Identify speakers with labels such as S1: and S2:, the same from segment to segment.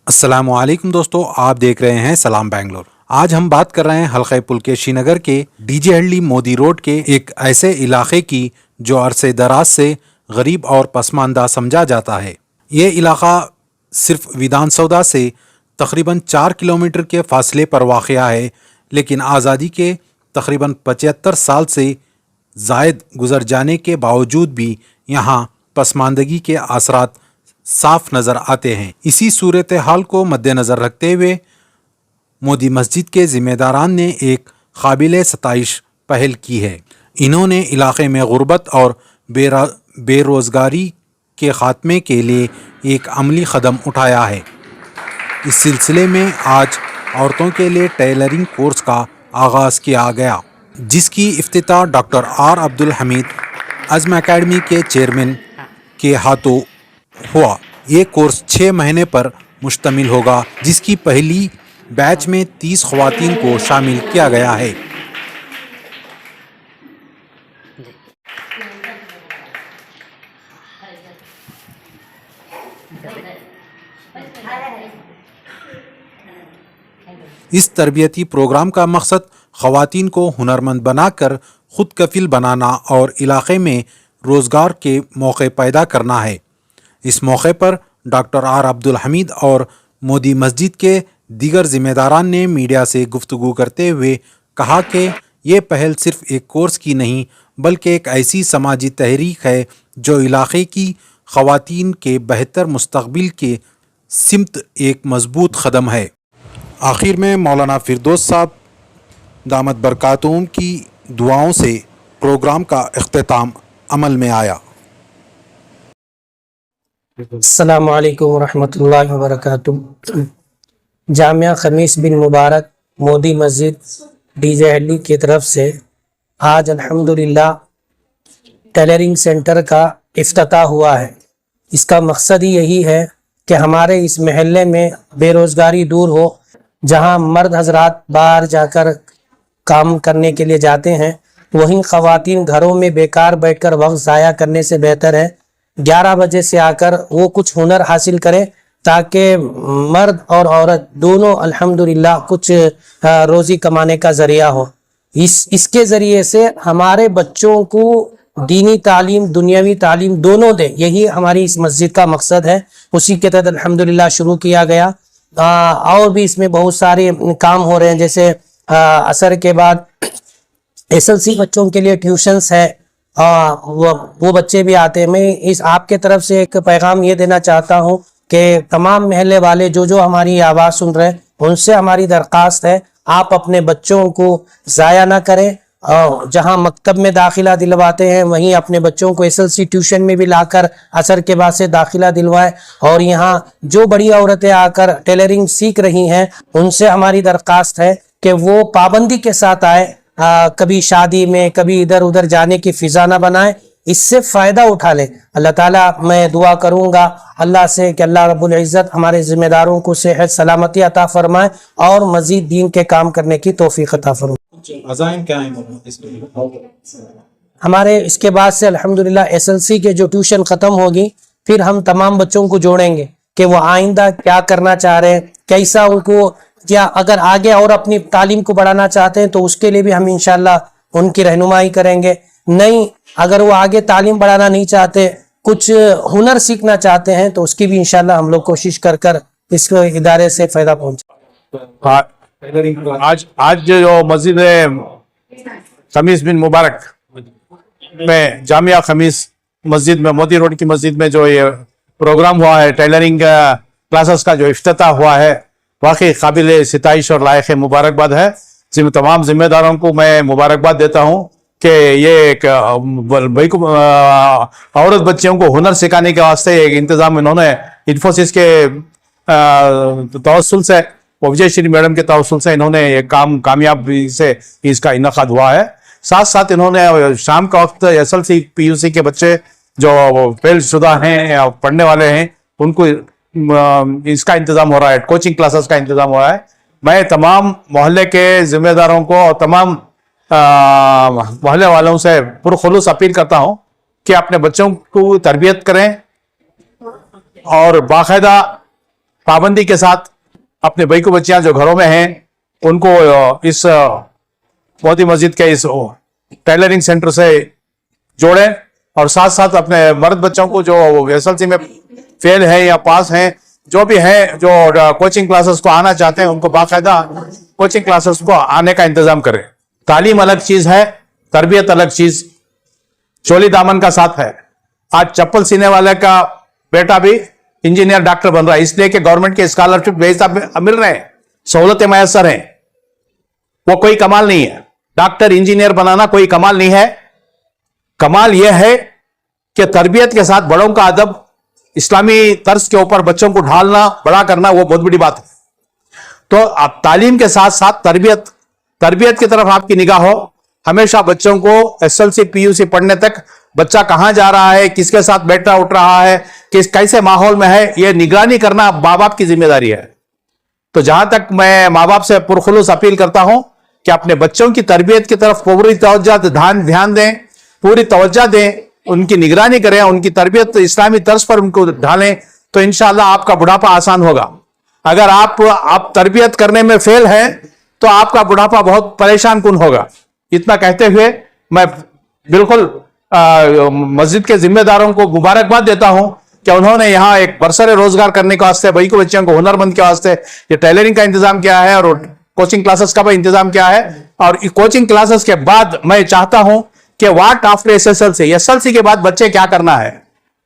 S1: अस्सलामुअलैकुम दोस्तों, आप देख रहे हैं सलाम बैंगलोर। आज हम बात कर रहे हैं हल्का पुलकेशी श्रीनगर के डीजे हल्ली मोदी रोड के एक ऐसे इलाके की जो अरसे दराज से गरीब और पसमानदा समझा जाता है। ये इलाका सिर्फ विधानसौदा से तकरीबन 4 किलोमीटर के फासले पर वाक़या है, लेकिन आज़ादी के तकरीबन 75 साल से ज़ायद गुजर जाने के बावजूद भी यहाँ पसमानदगी के असरात साफ नज़र आते हैं। इसी सूरत हाल को मद्देनज़र रखते हुए मोदी मस्जिद के ज़िम्मेदारान ने एक काबिल सताइश पहल की है। इन्होंने इलाके में गुर्बत और बेरोज़गारी के ख़ात्मे के लिए एक अमली कदम उठाया है। इस सिलसिले में आज औरतों के लिए टेलरिंग कोर्स का आगाज़ किया गया, जिसकी इफ्तिताह doctor R Abdul Hameed Azm Academy के चेयरमैन के हाथों हुआ। ये कोर्स 6 महीने पर मुश्तमिल होगा, जिसकी पहली बैच में 30 ख़वातीन को शामिल किया गया है। इस तरबियती प्रोग्राम का मकसद ख़वातीन को हुनरमंद बनाकर खुद कफिल बनाना और इलाक़े में रोज़गार के मौके पैदा करना है। इस मौके पर डॉक्टर आर अब्दुल हमीद और मोदी मस्जिद के दीगर ज़िम्मेदारान ने मीडिया से गुफ्तगू करते हुए कहा कि ये पहल सिर्फ एक कोर्स की नहीं बल्कि एक ऐसी समाजी तहरीक है जो इलाक़े की ख़वातीन के बेहतर मुस्तक़बिल के सिमत एक मजबूत कदम है। आखिर में मौलाना फिरदौस साहब दामत बरकातुहुम की दुआओं से प्रोग्राम का इख्तिताम अमल में आया।
S2: अस्सलामु अलैकुम वरहमतुल्लाहि वबरकातुहू। जामिया खमीस बिन मुबारक मोदी मस्जिद डीजे हल्ली की तरफ से आज अल्हम्दुलिल्लाह टेलरिंग सेंटर का इफ्तिताह हुआ है। इसका मकसद ही यही है कि हमारे इस महल्ले में बेरोज़गारी दूर हो। जहां मर्द हजरात बाहर जाकर काम करने के लिए जाते हैं, वहीं ख़वातीन घरों में बेकार बैठकर वक्त ज़ाया करने से बेहतर है 11 बजे से आकर वो कुछ हुनर हासिल करें, ताकि मर्द और औरत दोनों अल्हम्दुलिल्लाह कुछ रोज़ी कमाने का ज़रिया हो। इसके ज़रिए से हमारे बच्चों को दीनी तालीम दुनियावी तालीम दोनों दे, यही हमारी इस मस्जिद का मकसद है। उसी के तहत अल्हम्दुलिल्लाह शुरू किया गया। और भी इसमें बहुत सारे काम हो रहे हैं, जैसे असर के बाद SLC बच्चों के लिए ट्यूशन्स है, वो बच्चे भी आते हैं। मैं इस आपके तरफ से एक पैगाम ये देना चाहता हूँ कि तमाम महल्ले वाले जो हमारी आवाज़ सुन रहे हैं, उनसे हमारी दरख्वास्त है आप अपने बच्चों को ज़ाया ना करें। जहाँ मकतब में दाखिला दिलवाते हैं, वहीं अपने बच्चों को SLC ट्यूशन में भी लाकर असर के बाद से दाखिला दिलवाएं। और यहाँ जो बड़ी औरतें आकर टेलरिंग सीख रही हैं, उनसे हमारी दरख्वास्त है कि वो पाबंदी के साथ आए, कभी शादी में कभी इधर उधर जाने की फिजा ना बनाए, इससे फ़ायदा उठा लें। अल्लाह ताला मैं दुआ करूँगा अल्लाह से कि अल्लाह रब्बुल इज़्ज़त हमारे ज़िम्मेदारों को सेहत सलामती अता फरमाए और मज़ीद दीन के काम करने की तौफीक अता फरमाए। हमारे इसके बाद से अल्हम्दुलिल्लाह SLC के जो ट्यूशन ख़त्म होगी, फिर हम तमाम बच्चों को जोड़ेंगे कि वो आइंदा क्या करना चाह रहे हैं, कैसा उनको, क्या अगर आगे और अपनी तालीम को बढ़ाना चाहते हैं तो उसके लिए भी हम इंशाल्लाह उनकी रहनुमाई करेंगे। नहीं, अगर वो आगे तालीम बढ़ाना नहीं चाहते, कुछ हुनर सीखना चाहते हैं, तो उसकी भी इंशाल्लाह हम लोग कोशिश कर कर इस इदारे से फ़ायदा पहुँचे।
S3: आज जो मस्जिद खमीस बिन मुबारक में जामिया खमीस मस्जिद में मोदी रोड की मस्जिद में जो ये प्रोग्राम हुआ है, टेलरिंग क्लासेस का जो इफ्तिताह हुआ है, वाकई काबिल सिताइश और लायक मुबारकबाद है। तमाम जिम्मेदारों को मैं मुबारकबाद देता हूँ कि ये एक भाई को औरत बच्चियों को हुनर सिखाने के वास्ते एक इंतजाम इन्होंने इन्फोसिस के तवस्सुल से, विजय श्री मैडम के तवस्सुल से इन्होंने ये काम कामयाबी से इसका इनकाद हुआ है। साथ साथ इन्होंने शाम का वक्त SLC PUC के बच्चे जो फेल शुदा हैं या पढ़ने वाले हैं, उनको इसका इंतजाम हो रहा है, कोचिंग क्लासेस का इंतजाम हो रहा है। मैं तमाम मोहल्ले के जिम्मेदारों को और तमाम मोहल्ले वालों से पुरखुलूस अपील करता हूं कि अपने बच्चों को तरबियत करें और बाकायदा पाबंदी के साथ अपने भाई को बच्चियां जो घरों में हैं उनको इस मोदी मस्जिद के इस टेलरिंग सेंटर से जोड़ें और साथ साथ अपने मर्द बच्चों को जो एसएलसी में फेल है या पास हैं जो भी हैं जो कोचिंग क्लासेस को आना चाहते हैं उनको बाकायदा कोचिंग क्लासेस को आने का इंतजाम करें। तालीम अलग चीज है, तरबियत अलग चीज। चोली दामन का साथ है। आज चप्पल सीने वाले का बेटा भी इंजीनियर डॉक्टर बन रहा है इसलिए कि गवर्नमेंट के स्कॉलरशिप बेहद मिल रहे हैं, सहूलतें मैसर हैं। वो कोई कमाल नहीं है, डॉक्टर इंजीनियर बनाना कोई कमाल नहीं है। कमाल यह है कि तरबियत के साथ बड़ों का अदब, इस्लामी तर्ज के ऊपर बच्चों को ढालना, बड़ा करना, वो बहुत बड़ी बात है। तो आप तालीम के साथ साथ तरबियत की तरफ आपकी निगाह हो। हमेशा बच्चों को एसएलसी पीयूसी पढ़ने तक बच्चा कहां जा रहा है, किसके साथ बैठा उठ रहा है, कैसे माहौल में है, यह निगरानी करना माँ बाप की जिम्मेदारी है। तो जहां तक मैं माँ बाप से पुरखुलूस अपील करता हूं कि अपने बच्चों की तरबियत की तरफ पूरी तवज्जो ध्यान दें, पूरी तवज्जो दें, उनकी निगरानी करें, उनकी तरबियत इस्लामी तर्ज पर उनको ढालें, तो इंशाअल्लाह आपका बुढ़ापा आसान होगा। अगर आप तरबियत करने में फेल हैं तो आपका बुढ़ापा बहुत परेशान कुन होगा। इतना कहते हुए मैं बिल्कुल मस्जिद के जिम्मेदारों को मुबारकबाद देता हूं कि उन्होंने यहाँ एक बरसरे रोजगार करने के वास्ते भाई को बच्चों को हुनरमंद के वास्ते ये टेलरिंग का इंतजाम किया है और कोचिंग क्लासेस का भी इंतजाम किया है। और कोचिंग क्लासेस के बाद मैं चाहता हूं कि व्हाट आफ्टर एसएसएलसी के बाद बच्चे क्या करना है।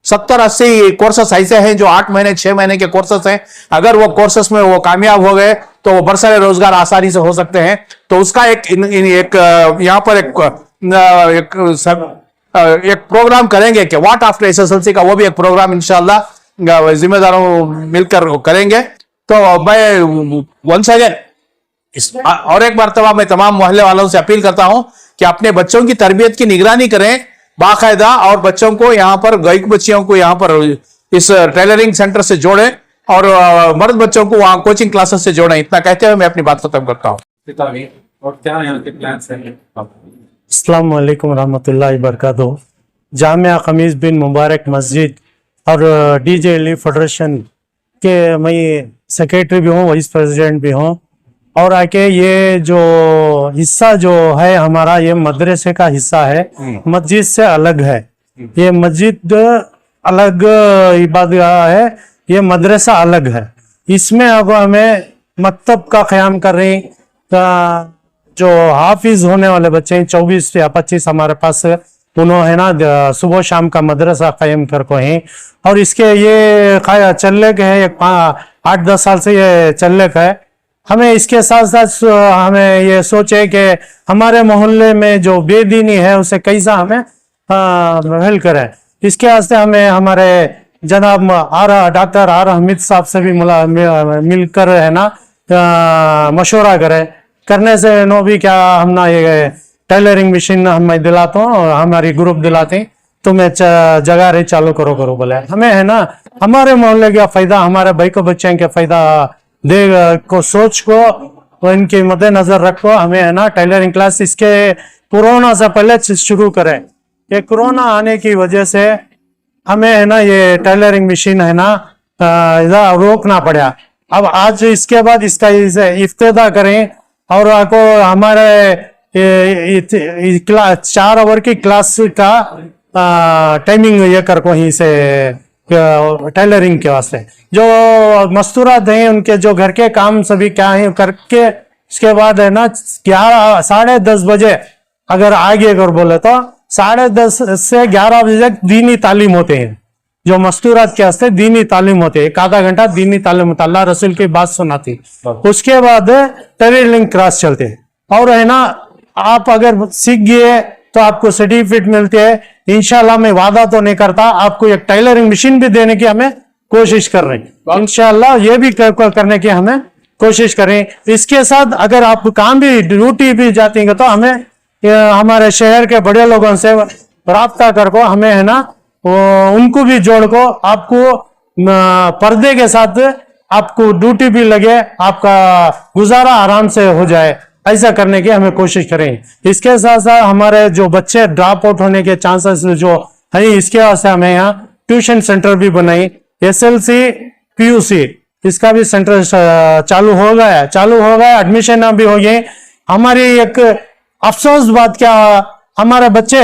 S3: 70-80 कोर्सेस ऐसे हैं जो 8 महीने 6 महीने के कोर्सेस हैं। अगर वो कोर्सेस में वो कामयाब हो गए तो वो बरसरे रोजगार आसानी से हो सकते हैं। तो उसका एक यहाँ पर एक प्रोग्राम करेंगे कि व्हाट आफ्टर एसएसएलसी का, वो भी एक प्रोग्राम इंशाअल्लाह जिम्मेदारों मिलकर करेंगे। तो मैं वंस अगेन और एक मरतबा मैं तमाम मोहल्ले वालों से अपील करता हूं कि अपने बच्चों की तरबियत की निगरानी करें बाकायदा और बच्चों को यहाँ पर गायक बच्चियों को यहाँ पर इस टेलरिंग सेंटर से जोड़ें और मर्द बच्चों को वहाँ कोचिंग क्लासेस से जोड़ें। इतना कहते हुए मैं अपनी बात खत्म करता हूँ।
S1: और क्या यहाँ के प्लान्स हैं?
S4: अस्सलाम वालेकुम रहमतुल्लाहि बरकातहू। जामिया खमीस बिन मुबारक मस्जिद और डीजे फेडरेशन के मैं सेक्रेटरी भी हूँ, वाइस प्रेसिडेंट भी हूँ। और आके ये जो हिस्सा जो है हमारा, ये मदरसे का हिस्सा है, मस्जिद से अलग है। ये मस्जिद अलग इबादतगाह है, ये मदरसा अलग है। इसमें अब हमें मकतब का क़याम कर रहे हैं। जो हाफिज होने वाले बच्चे हैं 24 या 25 हमारे पास, उन्होंने ना सुबह शाम का मदरसा कायम कर को है। और इसके ये चलने के है 8-10 साल से ये चलने का है। हमें इसके साथ साथ हमें ये सोचे कि हमारे मोहल्ले में जो बेदीनी है उसे कैसा हमें हल करें। इसके वास्ते हमें हमारे जनाब डॉक्टर आर हमीद साहब से भी मिलकर है ना मशवरा करने से नो भी क्या हम ना ये टेलरिंग मशीन हम दिलाता हूँ, हमारी ग्रुप दिलाते तुम्हें जगह रही चालू करो बोले। हमें है ना हमारे मोहल्ले का फायदा, हमारे भाई को बच्चे के फायदा दे को सोच को इनके मद्देनजर रखो। हमें है ना टेलरिंग क्लास इसके कोरोना से पहले शुरू करें। ये कोरोना आने की वजह से हमें है ना ये टेलरिंग मशीन है ना रोकना पड़ा। अब आज इसके बाद इसका इफ्तिदा करें और आपको हमारे 4 आवर की क्लास का टाइमिंग ये कर को ही से टेलरिंग के वास्ते जो मस्तूरात हैं उनके जो घर के काम सभी क्या है करके इसके बाद है ना 11 साढ़े 10 बजे अगर आगे अगर बोले तो 10:30 से 11 बजे तक दीनी तालीम होते हैं। जो मस्तूरात के वास्ते दीनी तालीम होते हैं, 1/2 घंटा दीनी तालीम होता, अल्लाह रसूल की बात सुनाती। उसके बाद टेलरिंग क्लास चलते हैं और है ना आप अगर सीख गए तो आपको सर्टिफिकेट मिलते हैं। इंशाल्लाह मैं वादा तो नहीं करता, आपको एक टेलरिंग मशीन भी देने की हमें कोशिश कर रहे हैं। इंशाल्लाह ये भी करने की हमें कोशिश करें। इसके साथ अगर आप काम भी ड्यूटी भी जाती है तो हमें हमारे शहर के बड़े लोगों से राब्ता कर को हमें है ना उनको भी जोड़ को आपको पर्दे के साथ आपको ड्यूटी भी लगे, आपका गुजारा आराम से हो जाए, ऐसा करने की हमें कोशिश करें। इसके साथ साथ हमारे जो बच्चे ड्रॉप आउट होने के चांसेस जो है इसके वास्ते हमें यहाँ ट्यूशन सेंटर भी बनाई। एसएलसी पीयूसी इसका भी सेंटर चालू हो गया, एडमिशन भी हो गए। हमारी एक अफसोस बात क्या, हमारे बच्चे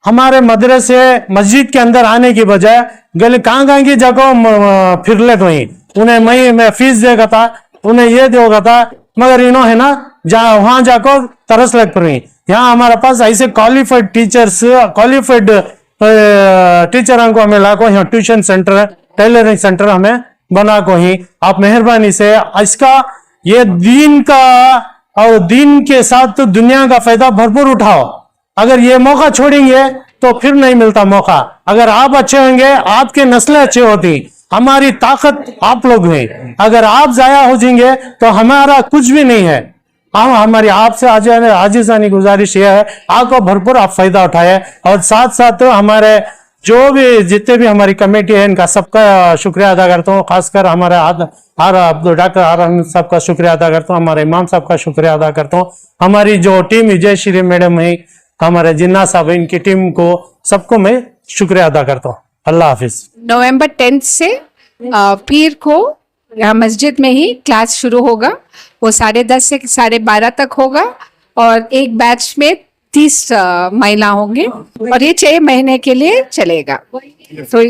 S4: हमारे मदरसे मस्जिद के अंदर आने की बजाय गले कहाँ की जगह फिर ले तो ही उन्हें मैं फीस देगा था, उन्हें ये देगा था, मगर इन्होंने ना जहाँ वहां जाकर तरस लग पड़ी। यहाँ हमारे पास ऐसे क्वालिफाइड टीचर्स, क्वालिफाइड टीचर को हमें लाको यहाँ ट्यूशन सेंटर, टेलरिंग सेंटर हमें बना को ही आप मेहरबानी से इसका ये दीन का और दीन के साथ तो दुनिया का फायदा भरपूर उठाओ। अगर ये मौका छोड़ेंगे तो फिर नहीं मिलता मौका। अगर आप अच्छे होंगे, आपके नस्लें अच्छी होती, हमारी ताकत आप लोग हैं। अगर आप जाया हो जाएंगे तो हमारा कुछ भी नहीं है। हम हमारी आपसे आजिज़ानी गुजारिश ये है, आपको भरपूर आप फायदा उठाए और साथ साथ हमारे जो भी जितने भी हमारी कमेटी है इनका सबका शुक्रिया अदा करता हूँ। खासकर हमारे डॉक्टर आर साहब का शुक्रिया अदा करता हूँ, हमारे इमाम साहब का शुक्रिया अदा करता हूँ, हमारी जो टीम विजय श्री मैडम है, हमारे जिन्ना साहब इनकी टीम को सबको मैं शुक्रिया अदा करता हूँ। अल्लाह हाफिज।
S5: नवंबर 10 से पीर को यहाँ मस्जिद में ही क्लास शुरू होगा। वो 10:30 से 12:30 तक होगा और एक बैच में 30 महिला होंगे और ये 6 महीने के लिए चलेगा। तो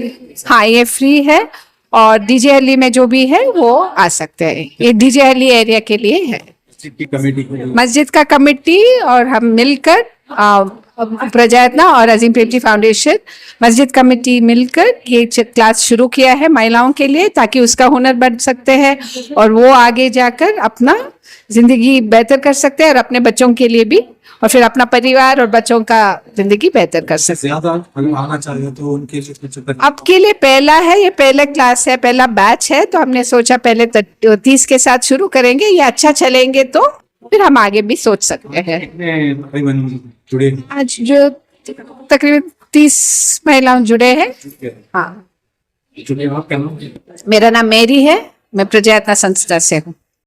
S5: हाँ, ये फ्री है और डीजे अली में जो भी है वो आ सकते हैं। ये डीजे अली एरिया के लिए है। मस्जिद का कमेटी और हम मिलकर प्रजायतना और अजीम प्रेमजी फाउंडेशन मस्जिद कमेटी मिलकर ये क्लास शुरू किया है महिलाओं के लिए, ताकि उसका हुनर बढ़ सकते हैं और वो आगे जाकर अपना जिंदगी बेहतर कर सकते हैं और अपने बच्चों के लिए भी, और फिर अपना परिवार और बच्चों का जिंदगी बेहतर कर सकते हैं।
S1: आना चाहिए तो उनके लिए
S5: अब के लिए पहला है, ये पहला क्लास है, पहला बैच है, तो हमने सोचा पहले 30 के साथ शुरू करेंगे। ये अच्छा चलेंगे तो फिर हम आगे भी सोच सकते हैं।
S1: जुड़े
S5: आज जो तकरीबन 30 महिलाएं जुड़े हैं। हाँ,
S1: जुड़े आप क्या नाम?
S5: मेरा नाम मेरी है, मैं प्रजायतना संस्था से हूँ।